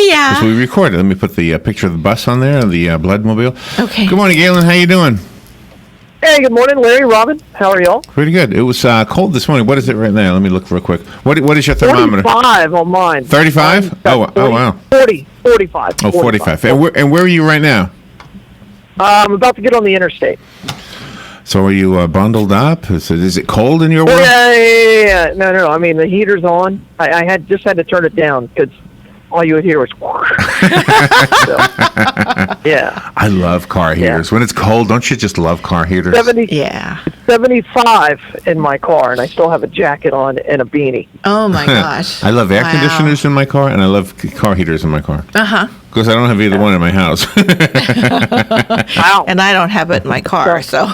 Yeah. Because we recorded. Let me put the picture of the bus on there, the Bloodmobile. Okay. Good morning, Galen. How you doing? Hey, good morning, Larry, Robin. How are y'all? Pretty good. It was cold this morning. What is it right now? Let me look real quick. What is your thermometer? 45 on mine. 35? Oh, wow. 45. Oh, 45. And where are you right now? I'm about to get on the interstate. So are you bundled up? Is it cold in your world? Yeah. No. I mean, the heater's on. I had to turn it down because all you would hear was. So, yeah. I love car heaters. When it's cold, don't you just love car heaters? 75 in my car, and I still have a jacket on and a beanie. Oh, my gosh. I love air conditioners in my car, and I love car heaters in my car. Uh-huh. Because I don't have either one in my house. Wow. And I don't have it in my car, so.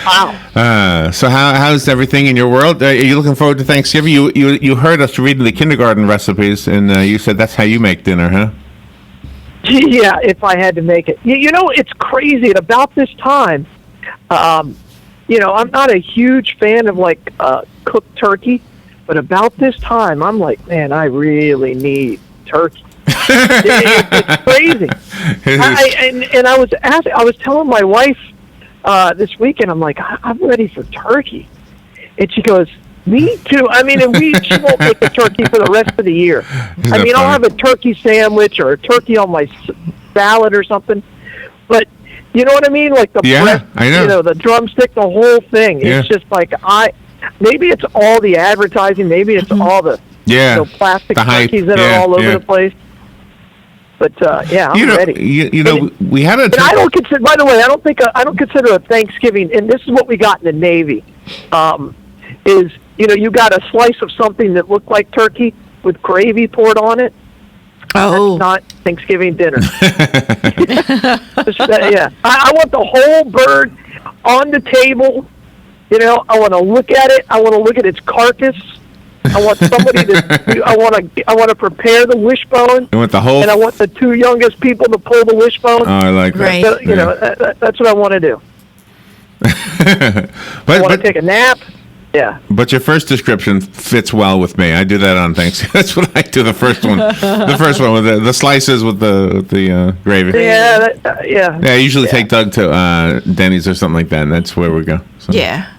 Wow. So how's everything in your world? Are you looking forward to Thanksgiving? You heard us reading the kindergarten recipes, and you said that's how you make dinner, huh? Yeah, if I had to make it. You know, it's crazy. At about this time, I'm not a huge fan of, cooked turkey, but about this time, I'm like, man, I really need turkey. It's crazy. I was telling my wife this weekend, I'm like, I'm ready for turkey. And she goes, me too. I mean, she won't make the turkey for the rest of the year. I'll have a turkey sandwich or a turkey on my salad or something. But you know what I mean? Like the breast, I know. The drumstick, the whole thing. Yeah. It's just like maybe it's all the advertising, maybe it's all the plastic turkeys that are all over the place. But I'm ready. We had a. And I don't consider. By the way, I don't consider a Thanksgiving. And this is what we got in the Navy. You got a slice of something that looked like turkey with gravy poured on it. Oh, that's not Thanksgiving dinner. I want the whole bird on the table. I want to look at it. I want to look at its carcass. I want somebody to. I want to prepare the wishbone. You want the whole. And I want the two youngest people to pull the wishbone. Oh, I like that. Right. So, that's what I want to do. I want to take a nap. Yeah. But your first description fits well with me. I do that on Thanksgiving. That's what I do. The first one. The first one with the slices with the gravy. Yeah. Yeah. I usually take Doug to Denny's or something like that, and that's where we go. So, yeah.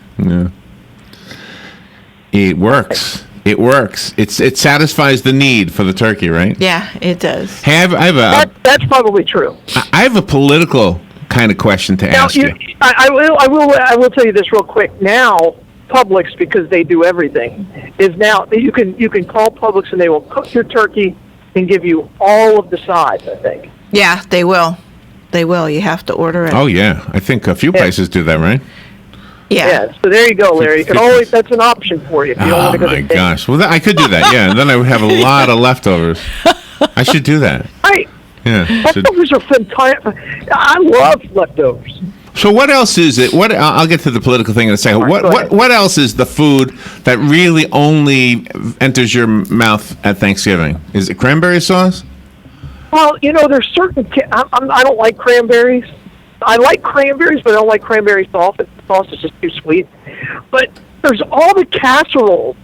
It works. It works. It satisfies the need for the turkey, right? Yeah, it does. Hey, that's probably true. I have a political kind of question to ask you. I will tell you this real quick. Now, Publix, because they do everything, is now you can call Publix and they will cook your turkey and give you all of the sides, I think. Yeah, they will. They will. You have to order it. Oh yeah, I think a few places do that, right? Yeah. So there you go, Larry. You can always. That's an option for you. If you don't want to go my to gosh! Well, I could do that. Yeah, and then I would have a lot of leftovers. I should do that. Yeah. Leftovers are fantastic. I love leftovers. So what else is it? I'll get to the political thing in a second. What else is the food that really only enters your mouth at Thanksgiving? Is it cranberry sauce? Well, there's certain. I don't like cranberries. I like cranberries, but I don't like cranberry sauce. The sauce is just too sweet. But there's all the casseroles.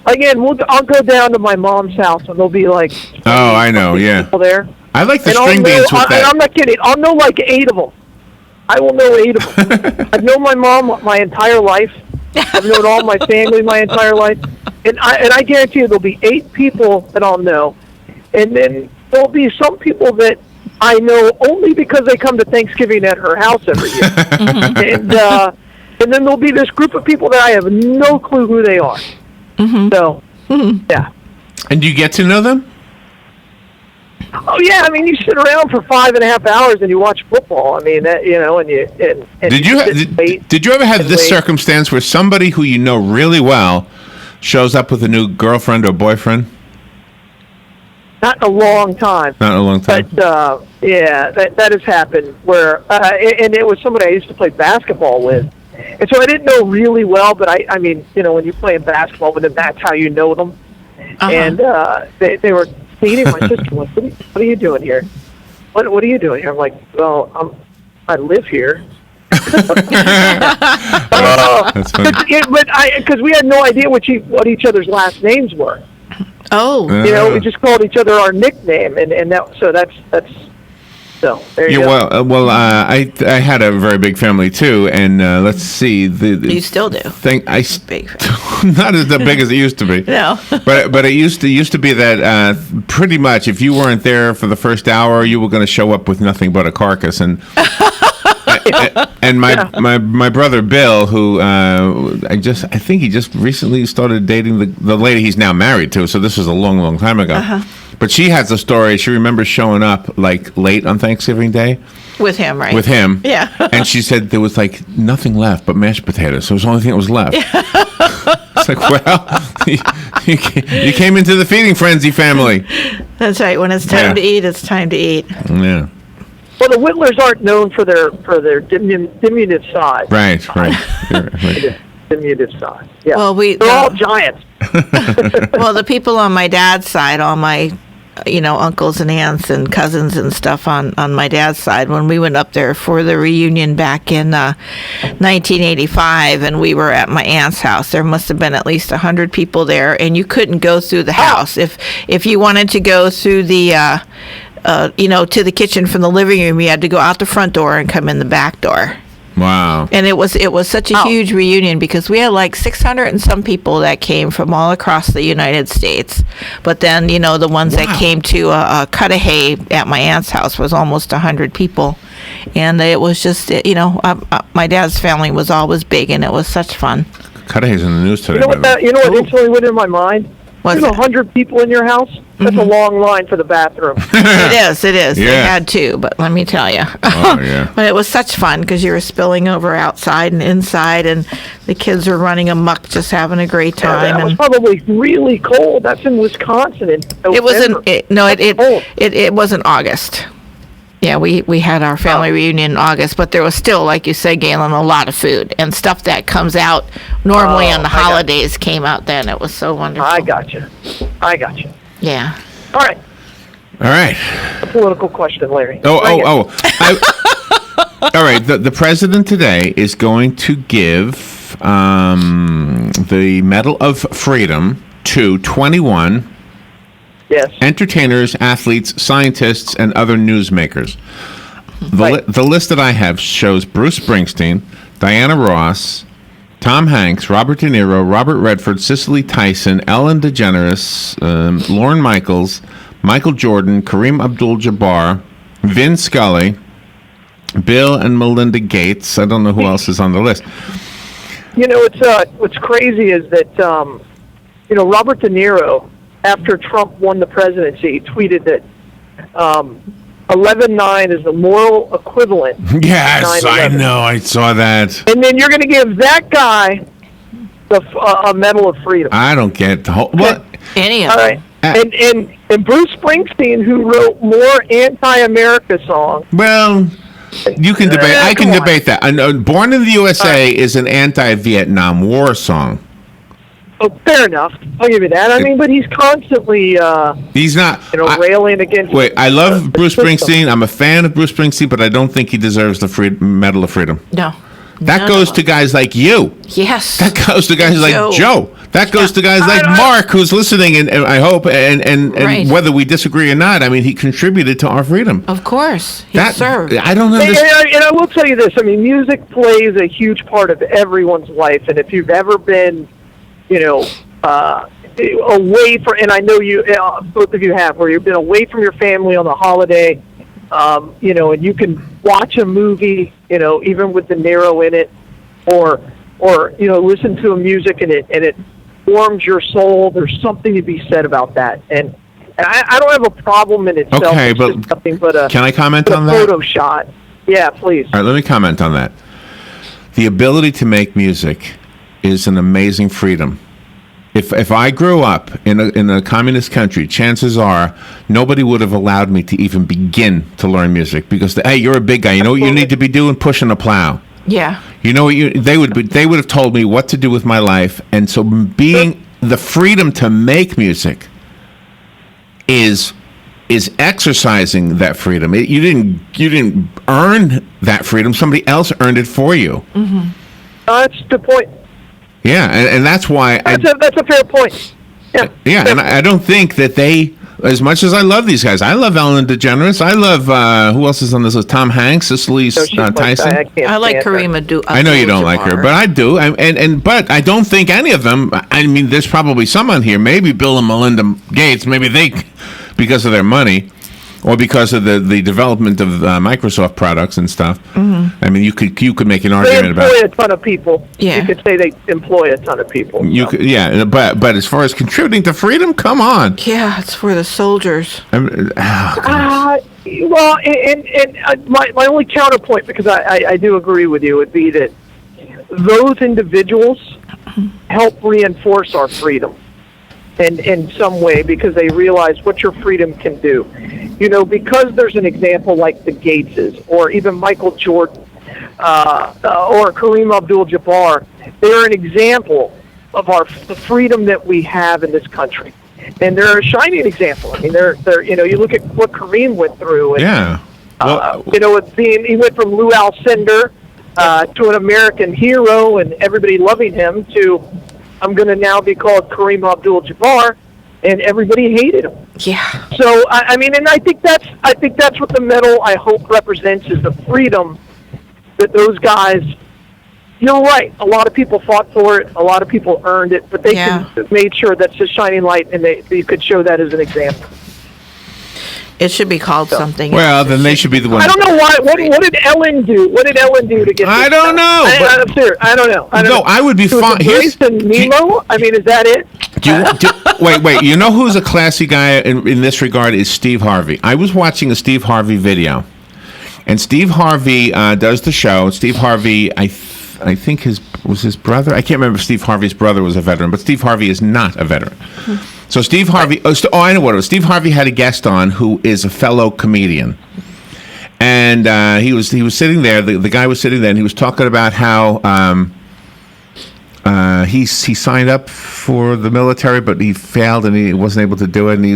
Again, I'll go down to my mom's house, and there'll be like. Oh, I know. Yeah. People there. I like the string beans with that. And I'm not kidding. I'll know like 8 of them. I will know 8 of them. I've known my mom my entire life. I've known all my family my entire life, and I guarantee you there'll be 8 people that I'll know, and then there'll be some people that I know only because they come to Thanksgiving at her house every year, and then there'll be this group of people that I have no clue who they are. Mm-hmm. So, yeah. And do you get to know them? Oh yeah, I mean you sit around for 5.5 hours and you watch football. I mean that, and did you ever have this circumstance where somebody who you know really well shows up with a new girlfriend or boyfriend? Not in a long time. Not in a long time. But that has happened where and it was somebody I used to play basketball with, and so I didn't know really well. But I mean when you're playing basketball with them, that's how you know them. Uh-huh. And they were. Meeting my sister, like, what are you doing here? What are you doing here? I'm like, well, I live here. That's funny. But because we had no idea what each other's last names were. Oh. You know, we just called each other our nickname, and that's so there you go. I had a very big family too, and let's see, You still do. Big not as big as it used to be. No. but it used to be that pretty much if you weren't there for the first hour, you were going to show up with nothing but a carcass. And and my brother Bill, who I think he just recently started dating the lady he's now married to. So this was a long time ago. Uh-huh. But she has a story. She remembers showing up like late on Thanksgiving Day. With him, right? With him. Yeah. And she said there was like nothing left but mashed potatoes. So it was the only thing that was left. It's like, well, you came into the feeding frenzy family. That's right. When it's time to eat, it's time to eat. Yeah. Well, the Whittlers aren't known for their diminutive size. Right. Diminutive size. Yeah. Well, they're all giants. Well, the people on my dad's side, all my uncles and aunts and cousins and stuff on my dad's side, when we went up there for the reunion back in 1985, and we were at my aunt's house, there must have been at least 100 people there, and you couldn't go through the house. If you wanted to go through the to the kitchen from the living room, you had to go out the front door and come in the back door. Wow. And it was such a huge reunion because we had like 600 and some people that came from all across the United States. But then, the ones that came to Cudahy at my aunt's house was almost 100 people. And it was just, my dad's family was always big, and it was such fun. Cudahy's in the news today. You know what instantly went in my mind? There's 100 people in your house. That's a long line for the bathroom. It is. Yeah. They had to, but let me tell you. Oh, yeah. But it was such fun because you were spilling over outside and inside, and the kids were running amok, just having a great time. That was probably really cold. That's in Wisconsin. It wasn't August. Yeah, we had our family reunion in August, but there was still, like you said, Galen, a lot of food and stuff that comes out normally on the holidays came out then. It was so wonderful. I got you. Yeah. All right. A political question, Larry. All right. The president today is going to give the Medal of Freedom to 21 entertainers, athletes, scientists, and other newsmakers. The list that I have shows Bruce Springsteen, Diana Ross, Tom Hanks, Robert De Niro, Robert Redford, Cicely Tyson, Ellen DeGeneres, Lorne Michaels, Michael Jordan, Kareem Abdul-Jabbar, Vin Scully, Bill and Melinda Gates. I don't know who else is on the list. What's crazy is that Robert De Niro, after Trump won the presidency, tweeted that 11/9 is the moral equivalent. Yes, I know. I saw that. And then you're going to give that guy a Medal of Freedom. I don't get the whole... What? Any of them. All right. And Bruce Springsteen, who wrote more anti-America songs. Well... You can debate. I can debate that. Born in the USA is an anti-Vietnam War song. Oh, fair enough. I'll give you that. I mean, but he's constantly he's not railing against. Wait, I love Bruce Springsteen. I'm a fan of Bruce Springsteen, but I don't think he deserves the Medal of Freedom. No. That goes to guys like you. Yes. That goes to guys like Joe. That goes to guys like Mark, who's listening, and I hope, and whether we disagree or not, I mean, he contributed to our freedom. Of course. He served. I don't understand. And I will tell you this. I mean, music plays a huge part of everyone's life, and if you've ever been, away from, and I know you, both of you have, where you've been away from your family on a holiday, and you can watch a movie, even with De Niro in it, or listen to a music and it warms your soul. There's something to be said about that, and I don't have a problem in itself. Okay, it's but just nothing but can I comment on that? Photo shot. Yeah, please. All right, let me comment on that. The ability to make music is an amazing freedom. If I grew up in a communist country, chances are nobody would have allowed me to even begin to learn music because hey, you're a big guy. You know what you need to be doing? Pushing a plow. Yeah. You know what they would have told me what to do with my life, and so being the freedom to make music is exercising that freedom. You didn't earn that freedom. Somebody else earned it for you. Mm-hmm. That's the point. Yeah, and that's why... That's a fair point. Yeah, and I don't think that they, as much as I love these guys, I love Ellen DeGeneres. I love, who else is on this list? Tom Hanks, Cicely Tyson. I like Karima I know you don't like her, but I do. But I don't think any of them, I mean, there's probably some on here, maybe Bill and Melinda Gates, maybe they, because of their money, or because of the development of Microsoft products and stuff. Mm-hmm. I mean, you could make an argument about. They employ a ton of people. Yeah. You could say they employ a ton of people. But as far as contributing to freedom, come on. Yeah, it's for the soldiers. My only counterpoint, because I do agree with you, would be that those individuals help reinforce our freedom in some way, because they realize what your freedom can do. You know, because there's an example like the Gateses, or even Michael Jordan, or Kareem Abdul-Jabbar, they're an example of the freedom that we have in this country. And they're a shining example. I mean, they're you know, you look at what Kareem went through. And, yeah. Well, you know, he went from Lou Alcindor to an American hero and everybody loving him to, I'm going to now be called Kareem Abdul-Jabbar, and everybody hated him. Yeah. So I mean, and I think that's what the medal, I hope, represents, is the freedom that those guys. You're right. A lot of people fought for it. A lot of people earned it, but they made sure that's a shining light, and you could show that as an example. It should be called something. Well, then they should be the ones. I don't know why. What did Ellen do? What did Ellen do to get? I don't know. I'm serious. I don't know. No, I would be fine. Here's Nemo. I mean, is that it? Wait. You know who's a classy guy in this regard is Steve Harvey. I was watching a Steve Harvey video, and Steve Harvey does the show. Steve Harvey, I think his brother. I can't remember if Steve Harvey's brother was a veteran, but Steve Harvey is not a veteran. So Steve Harvey. I know what it was. Steve Harvey had a guest on who is a fellow comedian, and he was sitting there. The guy was sitting there, and he was talking about how he signed up for the military, but he failed and he wasn't able to do it. And he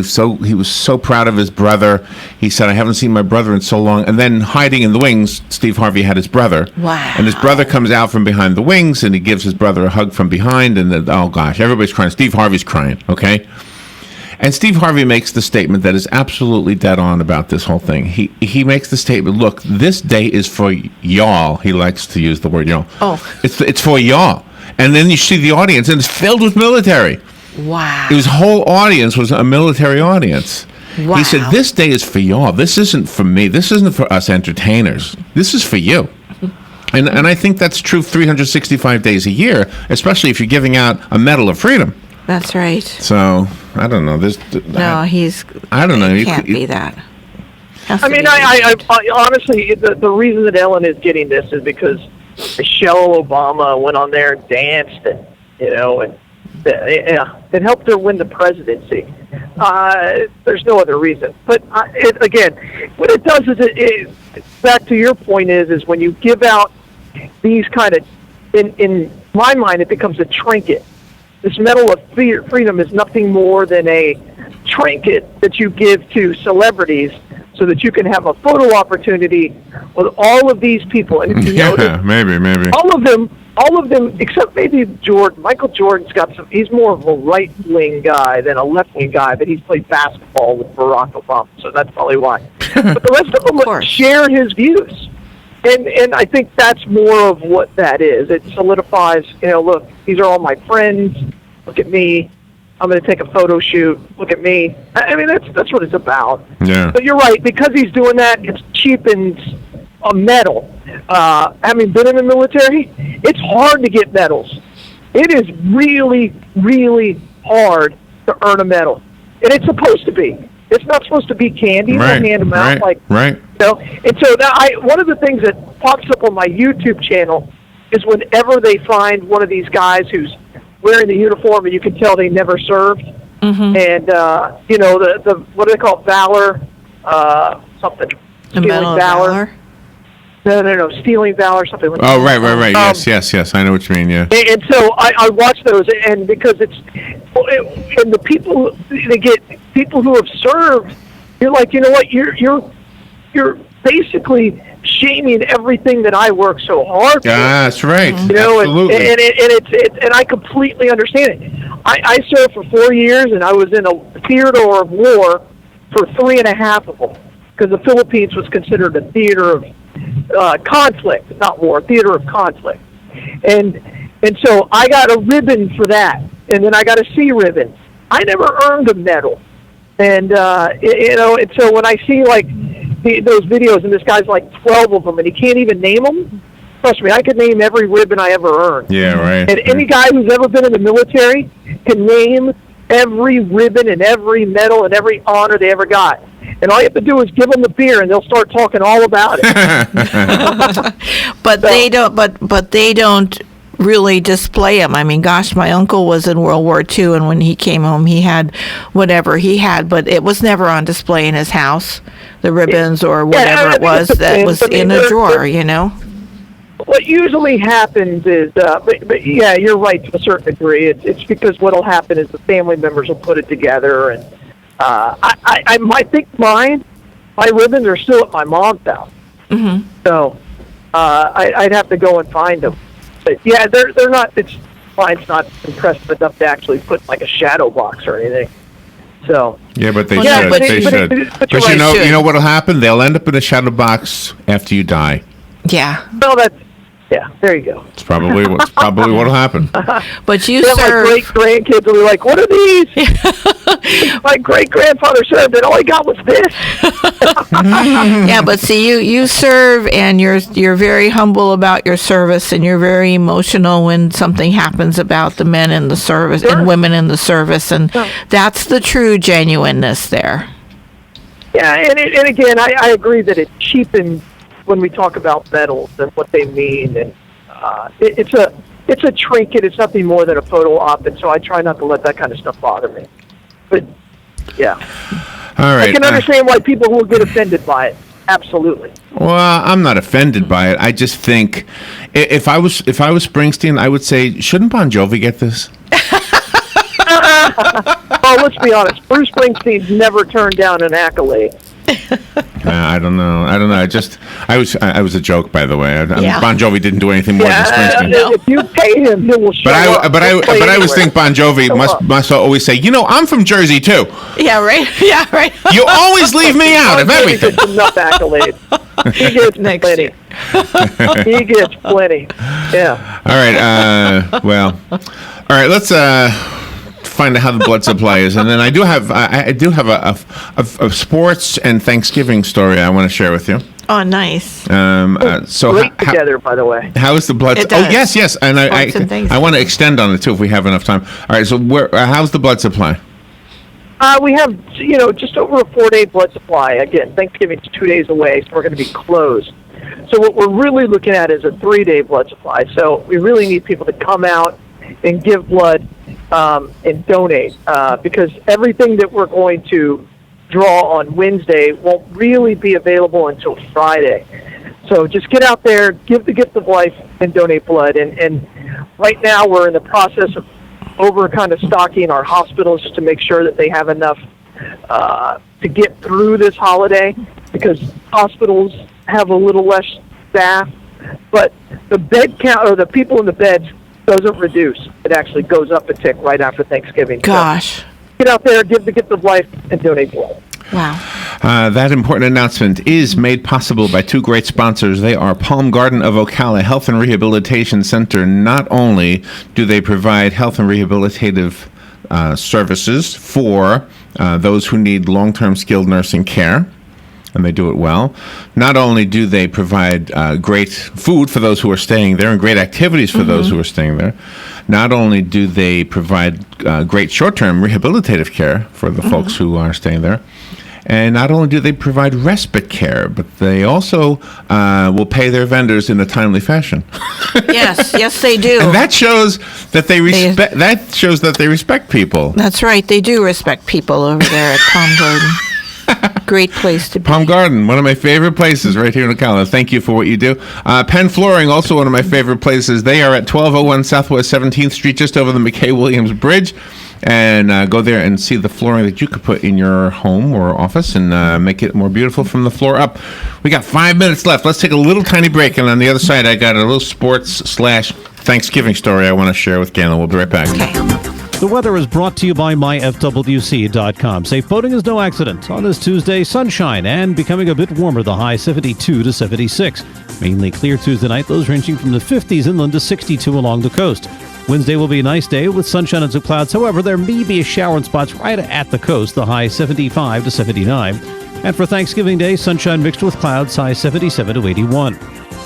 was so proud of his brother. He said, "I haven't seen my brother in so long." And then hiding in the wings, Steve Harvey had his brother. Wow. And his brother comes out from behind the wings, and he gives his brother a hug from behind. And oh gosh, everybody's crying. Steve Harvey's crying. Okay. And Steve Harvey makes the statement that is absolutely dead on about this whole thing. He makes the statement, look, this day is for y'all. He likes to use the word y'all. Oh. It's for y'all. And then you see the audience, and it's filled with military. Wow. His whole audience was a military audience. Wow. He said, this day is for y'all. This isn't for me. This isn't for us entertainers. This is for you. And I think that's true 365 days a year, especially if you're giving out a Medal of Freedom. That's right. So, I don't know. I don't know. It can't be that. I mean, I honestly, the reason that Ellen is getting this is because Michelle Obama went on there and danced, and it helped her win the presidency. There's no other reason. But again, what it does is it back to your point is when you give out these kind of, in my mind, it becomes a trinket. This Medal of Freedom is nothing more than a trinket that you give to celebrities so that you can have a photo opportunity with all of these people. And if you notice, maybe. All of them, except maybe Jordan. Michael Jordan's got he's more of a right-wing guy than a left-wing guy, but he's played basketball with Barack Obama, so that's probably why. But the rest of them share his views. And I think that's more of what that is. It solidifies, look, these are all my friends. Look at me. I'm going to take a photo shoot. Look at me. I mean, that's what it's about. Yeah. But you're right. Because he's doing that, it cheapens a medal. Having been in the military, it's hard to get medals. It is really, really hard to earn a medal. And it's supposed to be. It's not supposed to be candy. Right. They hand them out right. And so one of the things that pops up on my YouTube channel is whenever they find one of these guys who's wearing the uniform and you can tell they never served, and the what do they call it? Valor, something. The Medal of Valor. No, stealing valor, something like that. Oh, right. Yes. I know what you mean. Yeah. And so I watch those, and because and the people, they get people who have served. You're like, you know what? You're basically shaming everything that I work so hard for. That's right. You know, Absolutely. and I completely understand it. I served for 4 years, and I was in a theater of war for 3.5 of them, because the Philippines was considered a theater of conflict, not war, theater of conflict. And so I got a ribbon for that, and then I got a C ribbon. I never earned a medal. And, you know, and so when I see, like, those videos, and this guy's like 12 of them, and he can't even name them, trust me, I could name every ribbon I ever earned. Yeah, right. And any guy who's ever been in the military can name every ribbon and every medal and every honor they ever got. And all you have to do is give them the beer, and they'll start talking all about it. But they don't. But they don't really display them. I mean, gosh, my uncle was in World War II, and when he came home, he had whatever he had, but it was never on display in his house. The ribbons or whatever it was that was in a drawer. You know. What usually happens is, but yeah, you're right to a certain degree. It's because what'll happen is the family members will put it together, and I think my ribbons are still at my mom's house. Mm-hmm. So I'd have to go and find them. But yeah, they're not. Mine's not impressive enough to actually put like a shadow box or anything. So Yeah, but they Well, yeah, should. but They it- should. but you're But right. you know what'll happen? They'll end up in a shadow box after you die. Yeah, well, yeah. There you go. It's probably what'll happen. but you Then my serve. great grandkids will be like, "What are these?" My great grandfather served, and all he got was this. Yeah, but see, you serve, and you're very humble about your service, and you're very emotional when something happens about the men in the service Sure. and women in the service, and Sure. that's the true genuineness there. Yeah, and again, I agree that it cheapens when we talk about medals and what they mean, and it's a trinket. It's nothing more than a photo op, and so I try not to let that kind of stuff bother me. But yeah, All right. I can understand why people will get offended by it. Absolutely. Well, I'm not offended by it. I just think if I was Springsteen, I would say, shouldn't Bon Jovi get this? Well, let's be honest. Bruce Springsteen's never turned down an accolade. I don't know. I was a joke, by the way. Yeah. Bon Jovi didn't do anything more than Springsteen. No. If you pay him, he will show up. But I He'll play always anywhere. think Bon Jovi Show up. must always say, I'm from Jersey too. Yeah, right. Yeah, right. You always leave me out of Bon Jovi everything. gets enough accolades. He gets Next plenty. He gets plenty. Yeah. All right. All right. Let's find out how the blood supply is, and then I do have a sports and Thanksgiving story I want to share with you. Oh, nice. So Great together, by the way. how is the blood? It Oh, does. yes, and I Sports and Thanksgiving. I want to extend on it too if we have enough time. All right. So how's the blood supply? We have, just over a 4-day blood supply. Again, Thanksgiving's 2 days away, so we're going to be closed. So what we're really looking at is a 3-day blood supply. So we really need people to come out and give blood and donate because everything that we're going to draw on Wednesday won't really be available until Friday. So just get out there, give the gift of life, and donate blood. And right now we're in the process of kind of stocking our hospitals just to make sure that they have enough to get through this holiday, because hospitals have a little less staff, but the bed count or the people in the beds doesn't reduce. It actually goes up a tick right after Thanksgiving. So Gosh. get out there, give the gift of life, and donate blood. Wow. That important announcement is made possible by two great sponsors. They are Palm Garden of Ocala Health and Rehabilitation Center. Not only do they provide health and rehabilitative services for those who need long-term skilled nursing care, and they do it well. Not only do they provide great food for those who are staying there and great activities for those who are staying there, not only do they provide great short-term rehabilitative care for the folks who are staying there, and not only do they provide respite care, but they also will pay their vendors in a timely fashion. Yes, they do. And that shows that they respect. That shows that they respect people. That's right. They do respect people over there at Palm Garden. Great place to be. Palm Garden, one of my favorite places right here in Ocala. Thank you for what you do. Penn Flooring, also one of my favorite places. They are at 1201 Southwest 17th Street, just over the McKay-Williams Bridge. and go there and see the flooring that you could put in your home or office and make it more beautiful from the floor up. We got 5 minutes left. Let's take a little tiny break, and on the other side, I got a little sports/Thanksgiving story I want to share with Galen. We'll be right back. The weather is brought to you by myfwc.com. Safe boating is no accident. On this Tuesday, sunshine and becoming a bit warmer, the high 72 to 76. Mainly clear Tuesday night, lows ranging from the 50s inland to 62 along the coast. Wednesday will be a nice day with sunshine and some clouds. However, there may be a shower in spots right at the coast, the high 75 to 79. And for Thanksgiving Day, sunshine mixed with clouds, high 77 to 81.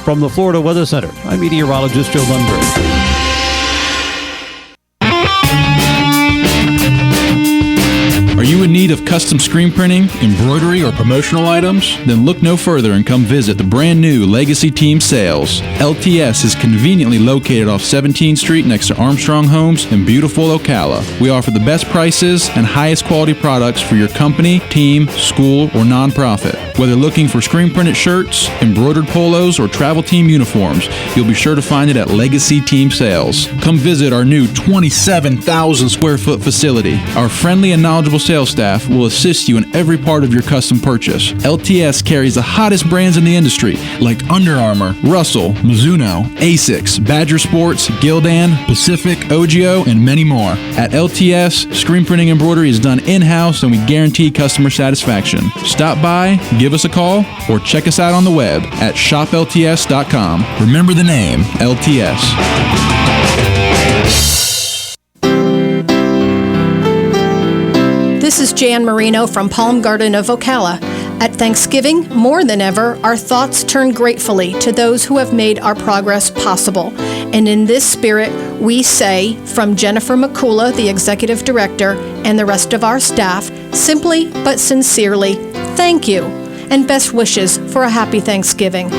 From the Florida Weather Center, I'm meteorologist Joe Lundberg. Are you in need of custom screen printing, embroidery, or promotional items? Then look no further and come visit the brand new Legacy Team Sales. LTS is conveniently located off 17th Street next to Armstrong Homes in beautiful Ocala. We offer the best prices and highest quality products for your company, team, school, or nonprofit. Whether looking for screen printed shirts, embroidered polos, or travel team uniforms, you'll be sure to find it at Legacy Team Sales. Come visit our new 27,000 square foot facility. Our friendly and knowledgeable sales staff will assist you in every part of your custom purchase. LTS carries the hottest brands in the industry like Under Armour, Russell, Mizuno, Asics, Badger Sports, Gildan, Pacific, Ogio, and many more. At LTS, screen printing embroidery is done in-house and we guarantee customer satisfaction. Stop by, give us a call, or check us out on the web at shoplts.com. Remember the name, LTS. This is Jan Marino from Palm Garden of Ocala. At Thanksgiving, more than ever, our thoughts turn gratefully to those who have made our progress possible. And in this spirit, we say, from Jennifer McCullough, the Executive Director, and the rest of our staff, simply but sincerely, thank you, and best wishes for a happy Thanksgiving.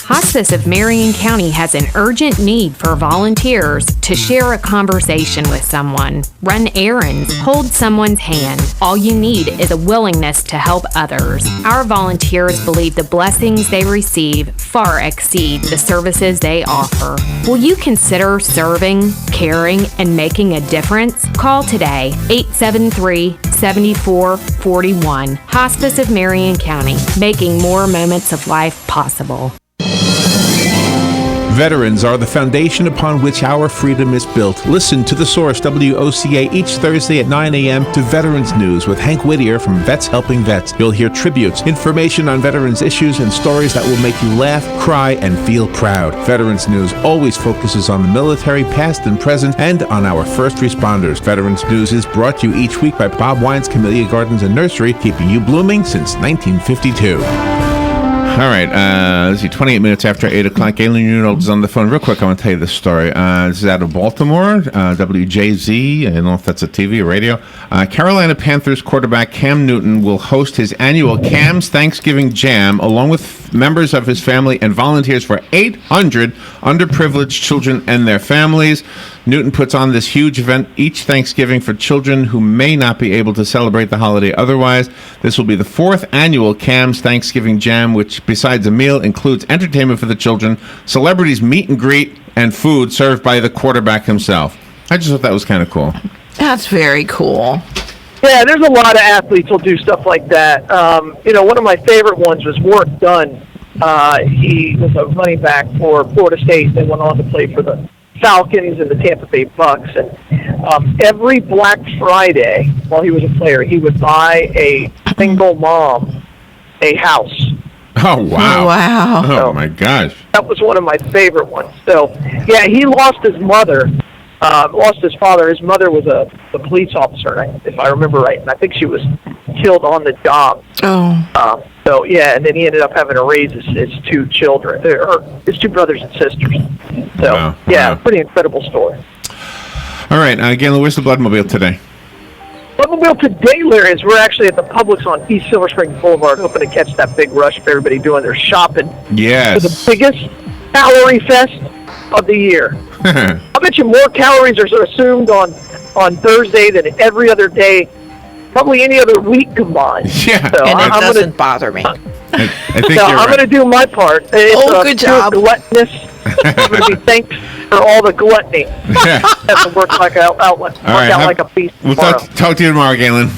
Hospice of Marion County has an urgent need for volunteers to share a conversation with someone, run errands, hold someone's hand. All you need is a willingness to help others. Our volunteers believe the blessings they receive far exceed the services they offer. Will you consider serving, caring, and making a difference? Call today, 873-7441. Hospice of Marion County, making more moments of life possible. Veterans are the foundation upon which our freedom is built. Listen to The Source, WOCA, each Thursday at 9 a.m. to Veterans News with Hank Whittier from Vets Helping Vets. You'll hear tributes, information on veterans issues, and stories that will make you laugh, cry, and feel proud. Veterans News always focuses on the military, past and present, and on our first responders. Veterans News is brought to you each week by Bob Wine's Camellia Gardens and Nursery, keeping you blooming since 1952. All right, let's see, 28 minutes after 8 o'clock. Galen Unold is on the phone. Real quick, I want to tell you this story. This is out of Baltimore, WJZ. I don't know if that's a TV or radio. Carolina Panthers quarterback Cam Newton will host his annual Cam's Thanksgiving Jam along with members of his family and volunteers for 800 underprivileged children and their families. Newton puts on this huge event each Thanksgiving for children who may not be able to celebrate the holiday otherwise. This will be the 4th annual Cam's Thanksgiving Jam, which, besides a meal, includes entertainment for the children, celebrities meet and greet, and food served by the quarterback himself. I just thought that was kind of cool. That's very cool. Yeah, there's a lot of athletes who'll do stuff like that. One of my favorite ones was Warren Dunn. He was a running back for Florida State and went on to play for the Falcons and the Tampa Bay Bucks. And every Black Friday, while he was a player, he would buy a single mom a house. Oh, wow. Wow. Oh, my gosh. That was one of my favorite ones. So, yeah, he lost his mother, lost his father. His mother was a police officer, if I remember right, and I think she was killed on the job. Oh. So, yeah, and then he ended up having to raise his two children, or his two brothers and sisters. So, Wow. yeah, Wow. pretty incredible story. All right, Galen, where's the Bloodmobile today? Bloodmobile today, Larry, is we're actually at the Publix on East Silver Spring Boulevard, hoping to catch that big rush of everybody doing their shopping. Yes. For the biggest calorie fest of the year. I bet you more calories are assumed on Thursday than every other day, probably any other week combined. Yeah. So And it I'm doesn't bother me. I think No, you're I'm right. going to do my part. It's good job. Gluttonous. I'm going to be thanked for all the gluttony. Yeah. Have to work like an outlet. All right, Work out like a beast We'll tomorrow. talk to you tomorrow, Galen.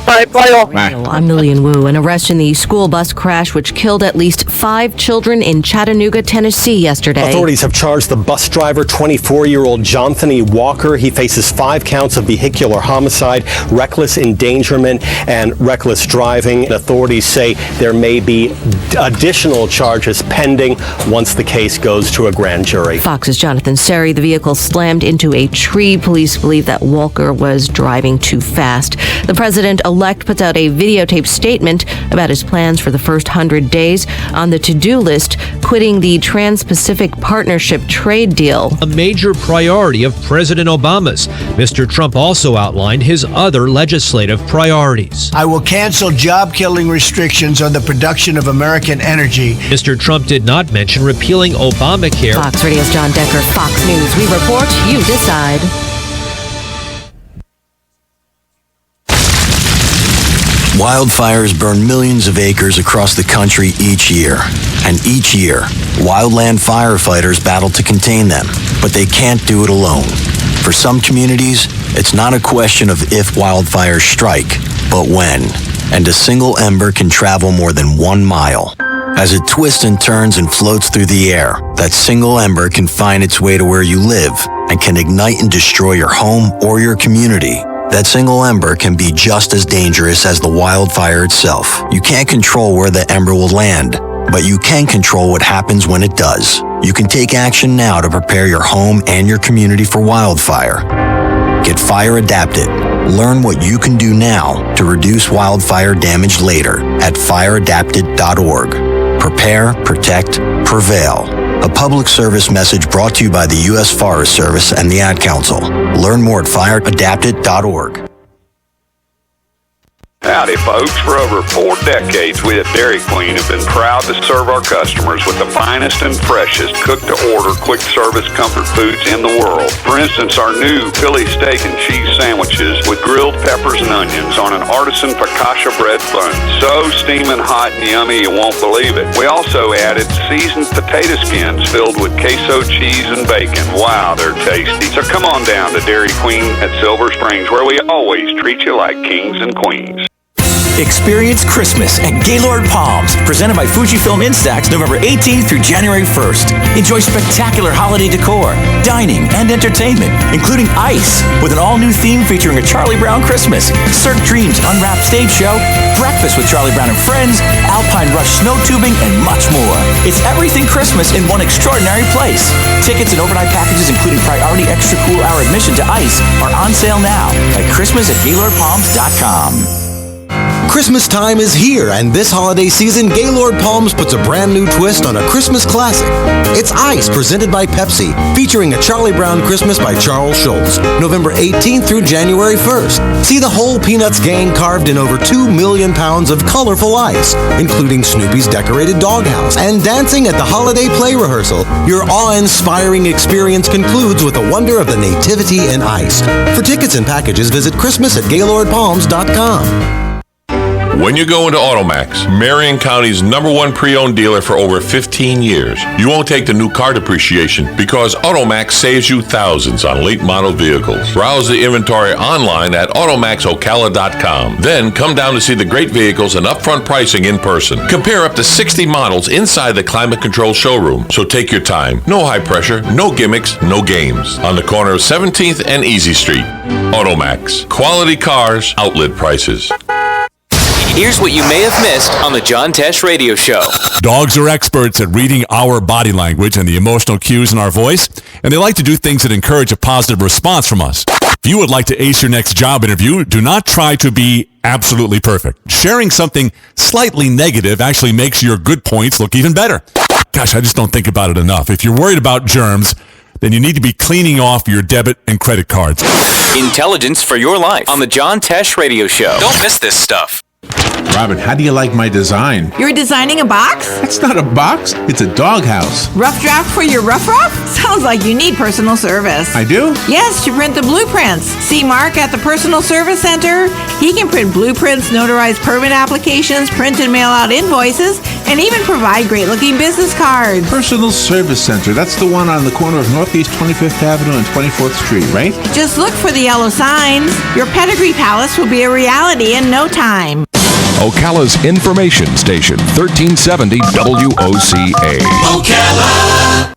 Bye, all. Bye. I'm Lillian Wu. An arrest in the school bus crash which killed at least 5 children in Chattanooga, Tennessee yesterday. Authorities have charged the bus driver, 24-year-old Jonathan Walker. He faces 5 counts of vehicular homicide, reckless endangerment, and reckless driving. Authorities say there may be additional charges pending once the case goes to a grand jury. Fox's Jonathan Seri. The vehicle slammed into a tree. Police believe that Walker was driving too fast. The president-elect puts out a videotaped statement about his plans for the first 100 days. On the to-do list, quitting the Trans-Pacific Partnership trade deal. A major priority of President Obama's. Mr. Trump also outlined his other legislative priorities. I will cancel job-killing restrictions on the production of American energy. Mr. Trump did not mention repealing Obamacare. Fox Radio's John Decker, Fox News. We report, you decide. Wildfires burn millions of acres across the country each year. And each year, wildland firefighters battle to contain them. But they can't do it alone. For some communities, it's not a question of if wildfires strike, but when. And a single ember can travel more than 1 mile. As it twists and turns and floats through the air, that single ember can find its way to where you live and can ignite and destroy your home or your community. That single ember can be just as dangerous as the wildfire itself. You can't control where the ember will land, but you can control what happens when it does. You can take action now to prepare your home and your community for wildfire. Get fire adapted. Learn what you can do now to reduce wildfire damage later at fireadapted.org. Prepare, protect, prevail. A public service message brought to you by the U.S. Forest Service and the Ad Council. Learn more at fireadapted.org. Howdy, folks. For over 4 decades, we at Dairy Queen have been proud to serve our customers with the finest and freshest cook-to-order quick-service comfort foods in the world. For instance, our new Philly steak and cheese sandwiches with grilled peppers and onions on an artisan focaccia bread bun. So steaming hot and yummy you won't believe it. We also added seasoned potato skins filled with queso cheese and bacon. Wow, they're tasty. So come on down to Dairy Queen at Silver Springs, where we always treat you like kings and queens. Experience Christmas at Gaylord Palms, presented by Fujifilm Instax, November 18th through January 1st. Enjoy spectacular holiday decor, dining, and entertainment, including ice, with an all-new theme featuring a Charlie Brown Christmas, Cirque Dreams Unwrapped stage show, breakfast with Charlie Brown and friends, Alpine Rush snow tubing, and much more. It's everything Christmas in one extraordinary place. Tickets and overnight packages, including priority extra cool hour admission to ice, are on sale now at Christmas@GaylordPalms.com. Christmas time is here, and this holiday season, Gaylord Palms puts a brand new twist on a Christmas classic. It's Ice, presented by Pepsi, featuring a Charlie Brown Christmas by Charles Schultz, November 18th through January 1st. See the whole Peanuts gang carved in over 2 million pounds of colorful ice, including Snoopy's decorated doghouse, and dancing at the holiday play rehearsal. Your awe-inspiring experience concludes with the wonder of the nativity in ice. For tickets and packages, visit Christmas@GaylordPalms.com. When you go into Automax, Marion County's #1 pre-owned dealer for over 15 years, you won't take the new car depreciation because Automax saves you thousands on late model vehicles. Browse the inventory online at automaxocala.com. Then come down to see the great vehicles and upfront pricing in person. Compare up to 60 models inside the climate control showroom. So take your time. No high pressure, no gimmicks, no games. On the corner of 17th and Easy Street. Automax. Quality cars, outlet prices. Here's what you may have missed on the John Tesh Radio Show. Dogs are experts at reading our body language and the emotional cues in our voice, and they like to do things that encourage a positive response from us. If you would like to ace your next job interview, do not try to be absolutely perfect. Sharing something slightly negative actually makes your good points look even better. Gosh, I just don't think about it enough. If you're worried about germs, then you need to be cleaning off your debit and credit cards. Intelligence for your life on the John Tesh Radio Show. Don't miss this stuff. Robin, how do you like my design? You're designing a box? That's not a box. It's a doghouse. Rough draft for your rough? Sounds like you need personal service. I do? Yes, to print the blueprints. See Mark at the Personal Service Center. He can print blueprints, notarize permit applications, print and mail out invoices, and even provide great-looking business cards. Personal Service Center. That's the one on the corner of Northeast 25th Avenue and 24th Street, right? Just look for the yellow signs. your Pedigree Palace will be a reality in no time. Ocala's information station, 1370 WOCA. Ocala.